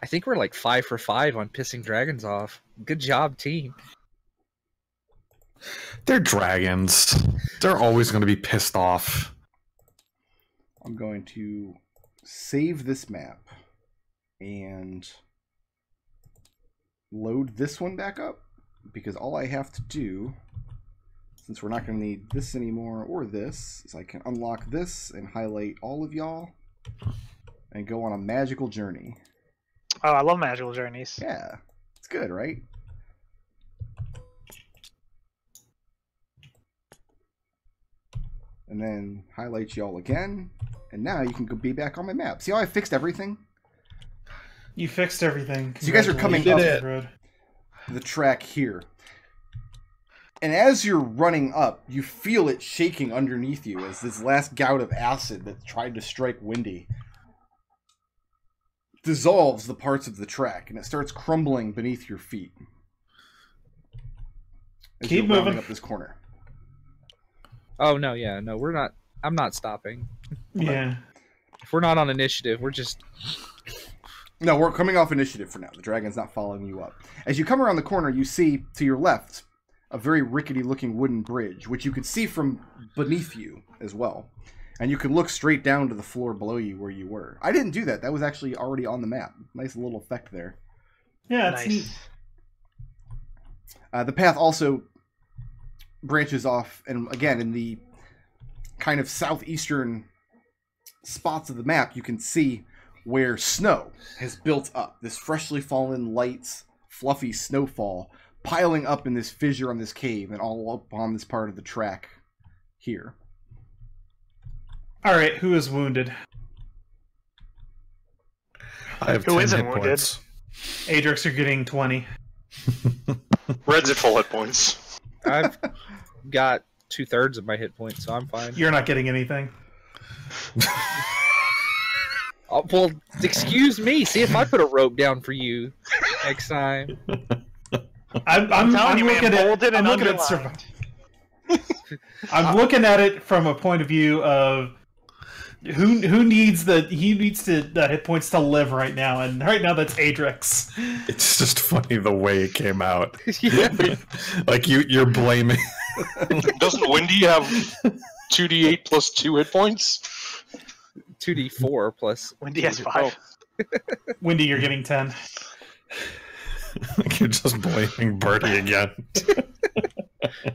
I think we're like 5 for 5 on pissing dragons off. Good job, team. They're dragons. They're always going to be pissed off. I'm going to save this map and load this one back up, because all I have to do, since we're not going to need this anymore or this, is I can unlock this and highlight all of y'all and go on a magical journey. Oh, I love magical journeys. Yeah, it's good, right? And then highlight y'all again, and now you can go be back on my map. See how I fixed everything? You fixed everything. So you guys are coming up the track here. And as you're running up, you feel it shaking underneath you as this last gout of acid that tried to strike Wendy dissolves the parts of the track, and it starts crumbling beneath your feet. As Keep you're rounding moving up this corner. Oh, no, yeah, no, we're not. I'm not stopping. Yeah. If we're not on initiative, we're just... No, we're coming off initiative for now. The dragon's not following you up. As you come around the corner, you see, to your left, a very rickety-looking wooden bridge, which you could see from beneath you as well. And you could look straight down to the floor below you where you were. I didn't do that. That was actually already on the map. Nice little effect there. Yeah, it's Nice. neat. The path also branches off, and again, in the kind of southeastern spots of the map, you can see where snow has built up. This freshly fallen, light, fluffy snowfall piling up in this fissure on this cave and all up on this part of the track here. All right, who is wounded? I have Who 10 isn't hit wounded? points. Adrex are getting 20. Red's at full hit points. I've got 2/3 of my hit points, so I'm fine. You're not getting anything. Oh, well, excuse me. See if I put a rope down for you next time. I'm telling you, man, looking at bolded and I'm looking at underlined. I'm looking at it from a point of view of who needs the hit points to live right now, and right now that's Adrex. It's just funny the way it came out. Yeah. Like you're blaming. Doesn't Windy have 2d8 plus 2 hit points? 2d4 plus. Wendy has 5. Wendy, you're getting 10. Like you're just blaming Birdie again.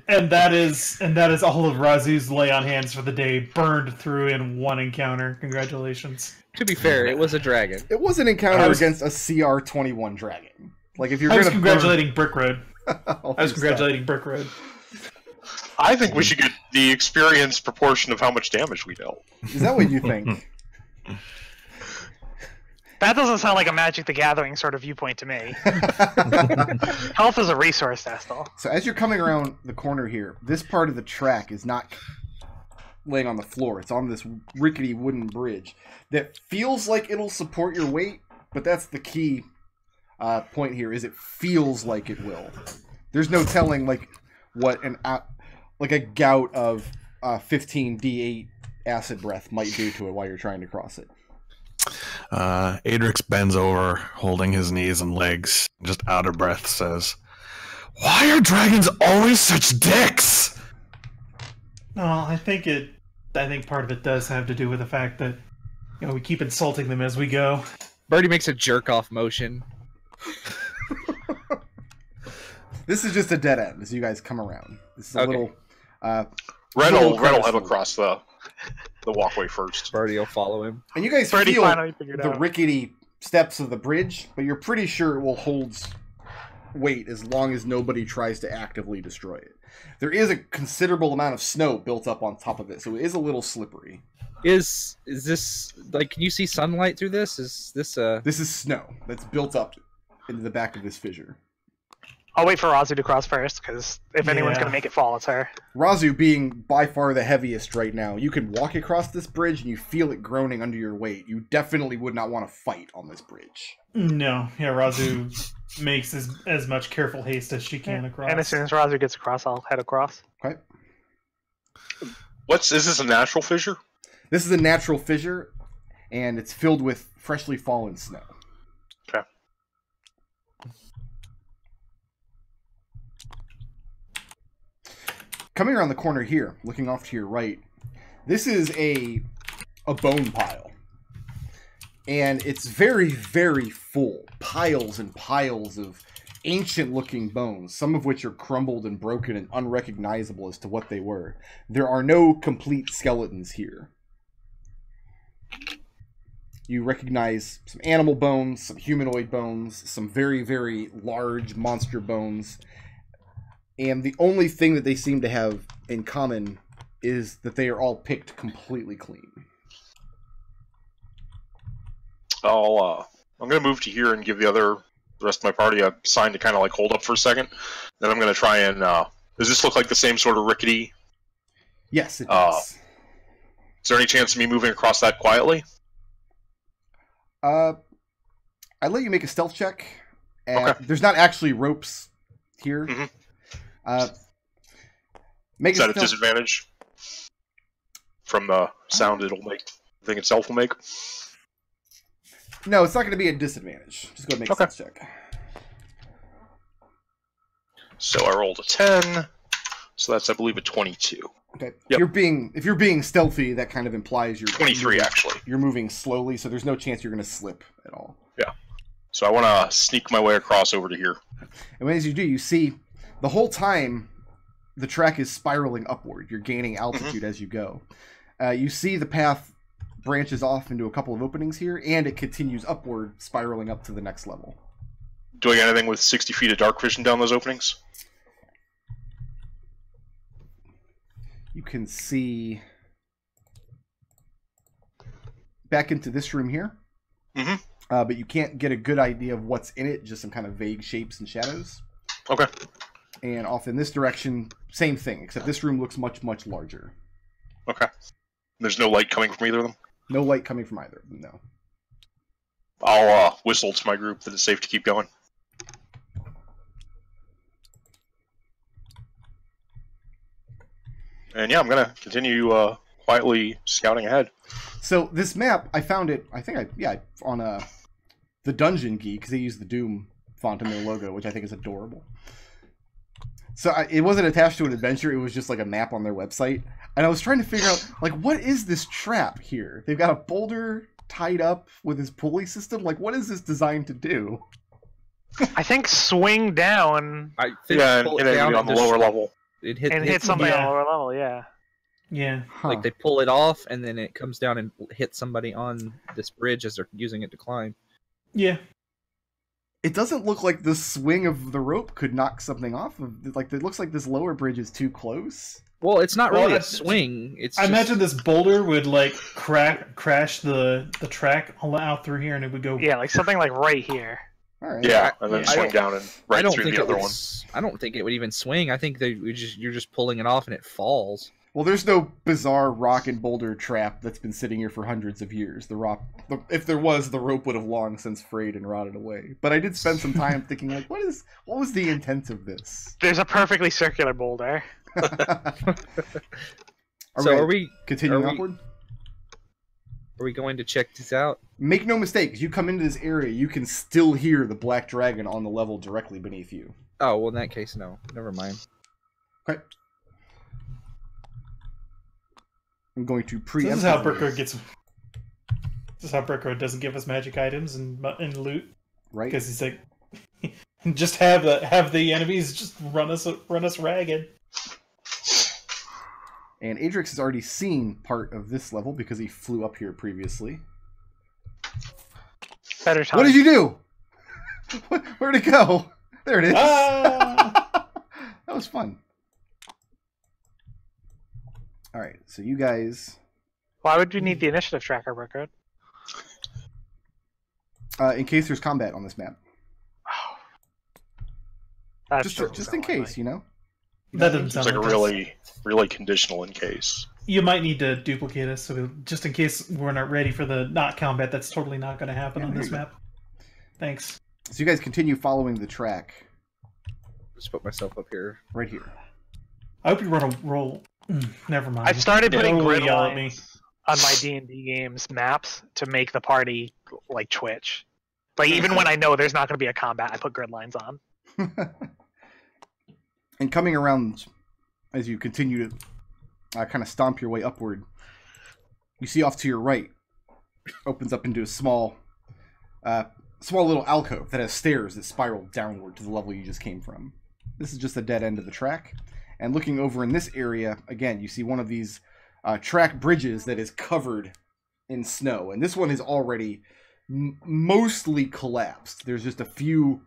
And that is all of Raazu's lay on hands for the day, burned through in one encounter. Congratulations. To be fair, it was a dragon. It was an encounter against a CR-21 dragon. Like if you're I was gonna congratulating Brick Road. burn... I was congratulating Brick Road. I think we should get the experience proportion of how much damage we dealt. Is that what you think? That doesn't sound like a Magic the Gathering sort of viewpoint to me. Health is a resource, Destil. So as you're coming around the corner here, this part of the track is not laying on the floor. It's on this rickety wooden bridge that feels like it'll support your weight, but that's the key point here, is it feels like it will. There's no telling like what like a gout of 15 D8 acid breath might do to it while you're trying to cross it. Adrex bends over, holding his knees and legs, just out of breath, says, "Why are dragons always such dicks?" No, I think part of it does have to do with the fact that we keep insulting them as we go. Birdie makes a jerk-off motion. This is just a dead end as you guys come around. This is a little... Red will head crossroad. across the walkway first. Birdie will follow him. And you guys Birdie feel finally figured the out. rickety steps of the bridge, but you're pretty sure it will hold weight as long as nobody tries to actively destroy it. There is a considerable amount of snow built up on top of it, so it is a little slippery. Is this like? Can you see sunlight through this? Is this This is snow that's built up into the back of this fissure. I'll wait for Raazu to cross first, because if anyone's Yeah. going to make it fall, it's her. Raazu being by far the heaviest right now, you can walk across this bridge and you feel it groaning under your weight. You definitely would not want to fight on this bridge. No, yeah, Raazu makes as much careful haste as she can across. And as soon as Raazu gets across, I'll head across. Okay. Is this a natural fissure? This is a natural fissure, and it's filled with freshly fallen snow. Okay. Coming around the corner here, looking off to your right, this is a bone pile. And it's very, very full. Piles and piles of ancient-looking bones, some of which are crumbled and broken and unrecognizable as to what they were. There are no complete skeletons here. You recognize some animal bones, some humanoid bones, some very, very large monster bones. And the only thing that they seem to have in common is that they are all picked completely clean. I'm going to move to here and give the rest of my party a sign to kind of like hold up for a second. Then I'm going to try and... does this look like the same sort of rickety? Yes, it does. Is there any chance of me moving across that quietly? I'd let you make a stealth check. Okay. There's not actually ropes here. Mhm. Make Is that a disadvantage? From the sound it'll make, the thing itself will make? No, it's not going to be a disadvantage. Just go ahead and make a stealth check. So I rolled a 10. So that's, I believe, a 22. Okay. Yep. If you're being stealthy, that kind of implies you're 23, actually. You're moving slowly, so there's no chance you're going to slip at all. Yeah. So I want to sneak my way across over to here. And as you do, you see the whole time the track is spiraling upward. You're gaining altitude as you go. You see the path branches off into a couple of openings here, and it continues upward, spiraling up to the next level. Do I get anything with 60 feet of dark vision down those openings? You can see back into this room here. Mm-hmm. But you can't get a good idea of what's in it, just some kind of vague shapes and shadows. Okay. And off in this direction, same thing, except this room looks much, much larger. Okay. There's no light coming from either of them? No light coming from either of them, no. I'll whistle to my group that it's safe to keep going. And yeah, I'm gonna continue quietly scouting ahead. So this map, I found it. I think on the Dungeon Geek, because they use the Doom font in their logo, which I think is adorable. So it wasn't attached to an adventure; it was just like a map on their website. And I was trying to figure out, like, what is this trap here? They've got a boulder tied up with this pulley system. Like, what is this designed to do? I think swing down I think Yeah, pull and it it down would be on the and just- lower level. It and hit somebody on the lower level. Yeah. Yeah. Huh. Like they pull it off, and then it comes down and hits somebody on this bridge as they're using it to climb. Yeah. It doesn't look like the swing of the rope could knock something off. Like, it looks like this lower bridge is too close. Well, it's not Well, really I- a swing. It's I just, imagine this boulder would like crash the track all out through here, and it would go. Yeah, like something like right here. All right. Yeah, and then I swing don't- down and I right don't through think the it other would, one. I don't think it would even swing. I think you're just pulling it off and it falls. Well, there's no bizarre rock and boulder trap that's been sitting here for hundreds of years. If there was, the rope would have long since frayed and rotted away. But I did spend some time thinking, like, what was the intent of this? There's a perfectly circular boulder. Are we continuing are we- upward? are we going to check this out? Make no mistake, as you come into this area, you can still hear the black dragon on the level directly beneath you. Oh, well, in that case, no. Never mind. Okay. I'm going to So preempt. this is how Bricker gets. This is how Bricker doesn't give us magic items and loot, right. because he's like, just have the enemies just run us ragged. And Adrex has already seen part of this level because he flew up here previously. Better time. What did you do? Where'd it go? There it is. Ah! That was fun. All right, so you guys, Why would you need the initiative tracker, Brickard? in case there's combat on this map, That's just in case, you know. That doesn't It's sound like a like really conditional in case. You might need to duplicate us, so just in case we're not ready for the not combat. That's totally not going to happen on this map. Thanks. So you guys continue following the track Just put myself up here. right here. I hope you run a roll. Never mind. I've started putting Don't grid yell at me. lines on my D&D games maps to make the party like Twitch. Like even when I know there's not going to be a combat, I put grid lines on. And coming around, as you continue to kind of stomp your way upward, you see off to your right opens up into a small little alcove that has stairs that spiral downward to the level you just came from. This is just the dead end of the track. And looking over in this area, again, you see one of these track bridges that is covered in snow. And this one is already mostly collapsed. There's just a few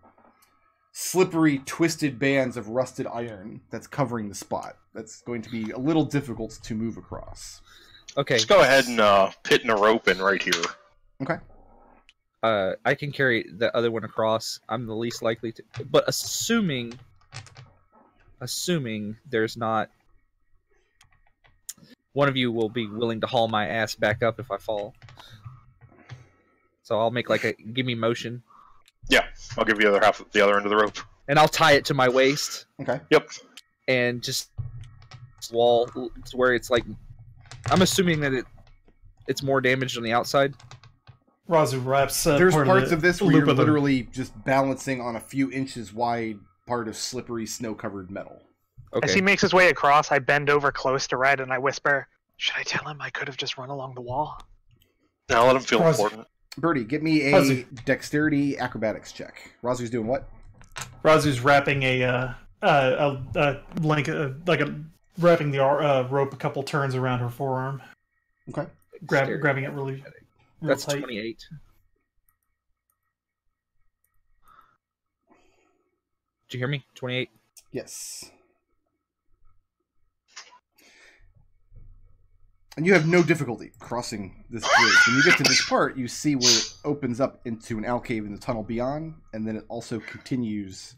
slippery, twisted bands of rusted iron that's covering the spot. That's going to be a little difficult to move across. Okay. Let's go ahead and pin a rope in right here. Okay. I can carry the other one across. I'm the least likely to, but assuming there's not one of you will be willing to haul my ass back up if I fall. So I'll make like a give me motion, Yeah, I'll give you the other half of the other end of the rope. and I'll tie it to my waist Okay. Yep. and just wall to where it's like. I'm assuming that it's more damaged on the outside. Raazu wraps. There's part parts the of this where loop you're the- literally just balancing on a few inches wide part of slippery, snow-covered metal. As he Okay. makes his way across, I bend over close to Red and I whisper, "Should I tell him I could have just run along the wall?" Now let him feel Raazu. important. Birdie, get me a Raazu. dexterity acrobatics check. Raazu's doing what? Raazu's wrapping a link, wrapping the rope a couple turns around her forearm, Okay. Dexterity. grabbing it really real That's tight. 28. Did you hear me? 28. Yes. And you have no difficulty crossing this bridge. When you get to this part, you see where it opens up into an alcove in the tunnel beyond, and then it also continues